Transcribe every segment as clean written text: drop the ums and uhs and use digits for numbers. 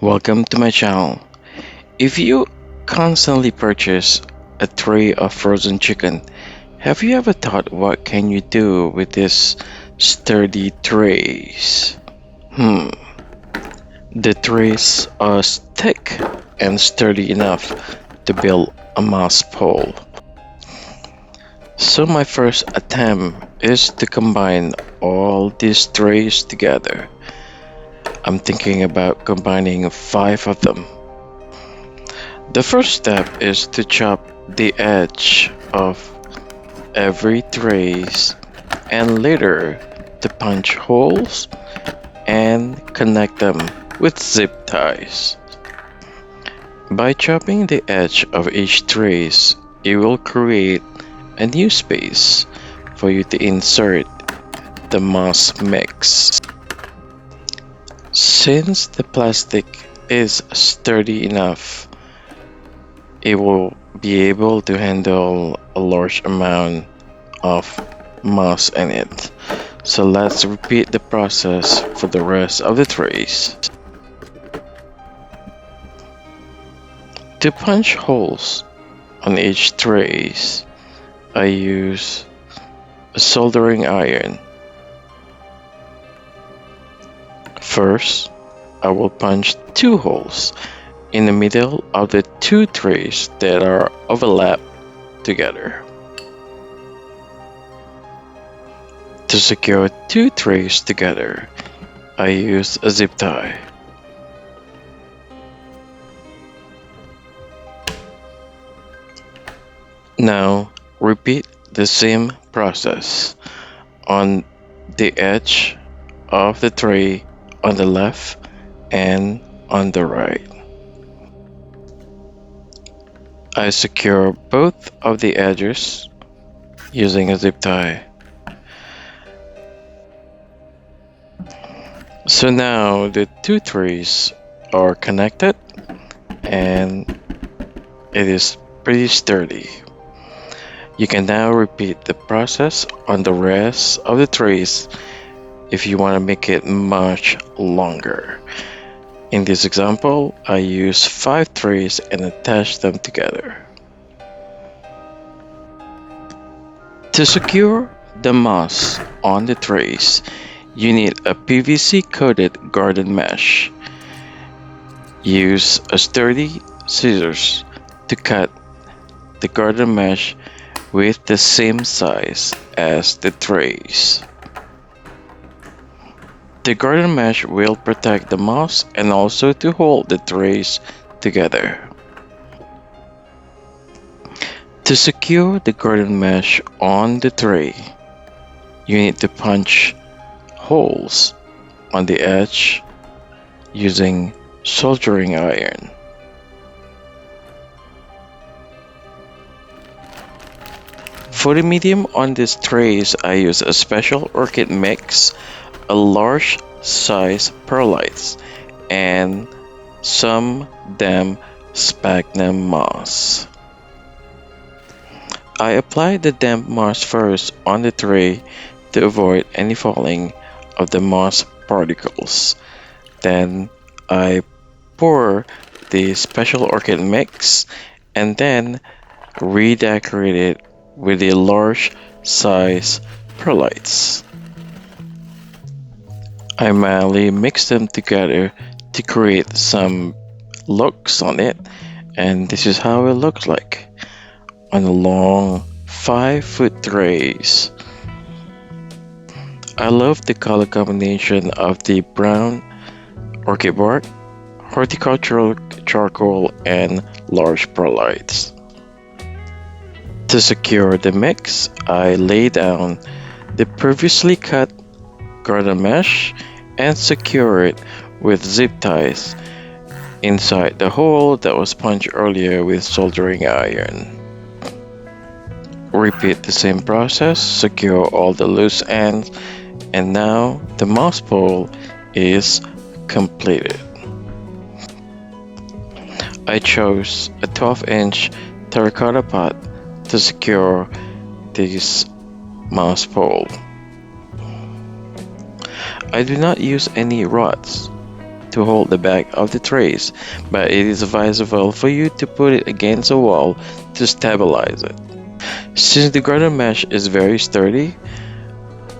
Welcome to my channel. If you constantly purchase a tray of frozen chicken, have you ever thought what can you do with these sturdy trays? The trays are thick and sturdy enough to build a moss pole. So my first attempt is to combine all these trays together. I'm thinking about combining 5 of them. The first step is to chop the edge of every trays and later to punch holes and connect them with zip ties. By chopping the edge of each trays, it will create a new space for you to insert the moss mix. Since the plastic is sturdy enough, it will be able to handle a large amount of moss in it. So let's repeat the process for the rest of the trays. To punch holes on each trays, I use a soldering iron. First, I will punch 2 holes in the middle of the 2 trays that are overlapped together. To secure 2 trays together, I use a zip tie. Now, repeat the same process on the edge of the tray on the left and on the right. I secure both of the edges using a zip tie. So now the 2 trays are connected and it is pretty sturdy. You can now repeat the process on the rest of the trays if you want to make it much longer. In this example, I use 5 trays and attach them together. To secure the moss on the trays, you need a PVC coated garden mesh. Use a sturdy scissors to cut the garden mesh with the same size as the trays. The garden mesh will protect the moss and also to hold the trays together. To secure the garden mesh on the tray, you need to punch holes on the edge using soldering iron. For the medium on these trays, I use a special orchid mix, a large size perlites, and some damp sphagnum moss. I apply the damp moss first on the tray to avoid any falling of the moss particles. Then I pour the special orchid mix and then redecorate it with the large size perlites. I manually mix them together to create some looks on it, and this is how it looks like on the long 5-foot trays. I love the color combination of the brown orchid bark, horticultural charcoal, and large perlites. To secure the mix, I lay down the previously cut garden mesh and secure it with zip ties inside the hole that was punched earlier with soldering iron. Repeat the same process, secure all the loose ends, and now the moss pole is completed. I chose a 12-inch terracotta pot to secure this moss pole. I do not use any rods to to hold the back of the trays, but it is advisable for you to put it against a wall to stabilize it. Since the garden mesh is very sturdy,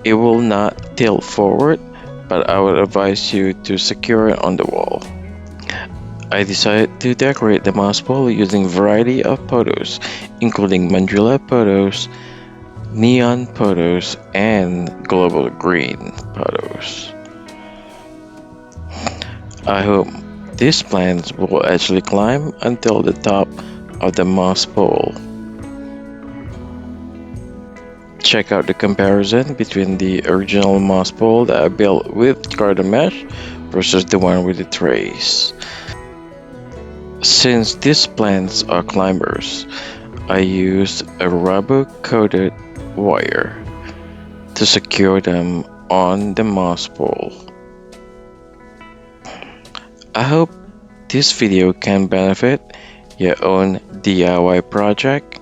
it will not tilt forward, but I would advise you to secure it on the wall. I decided to decorate the mouse ball using a variety of photos, including mandala photos, neon photos, and global green photos. I hope these plants will actually climb until the top of the mouse pole. Check out the comparison between the original mouse pole that I built with garden mesh versus the one with the trays. Since these plants are climbers, I used a rubber coated wire to secure them on the mouse pole. I hope this video can benefit your own DIY project,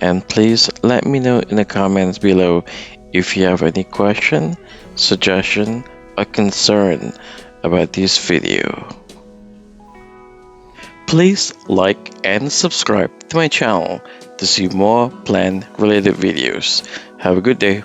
and please let me know in the comments below if you have any question, suggestion, or concern about this video. Please like and subscribe to my channel to see more plant related videos. Have a good day.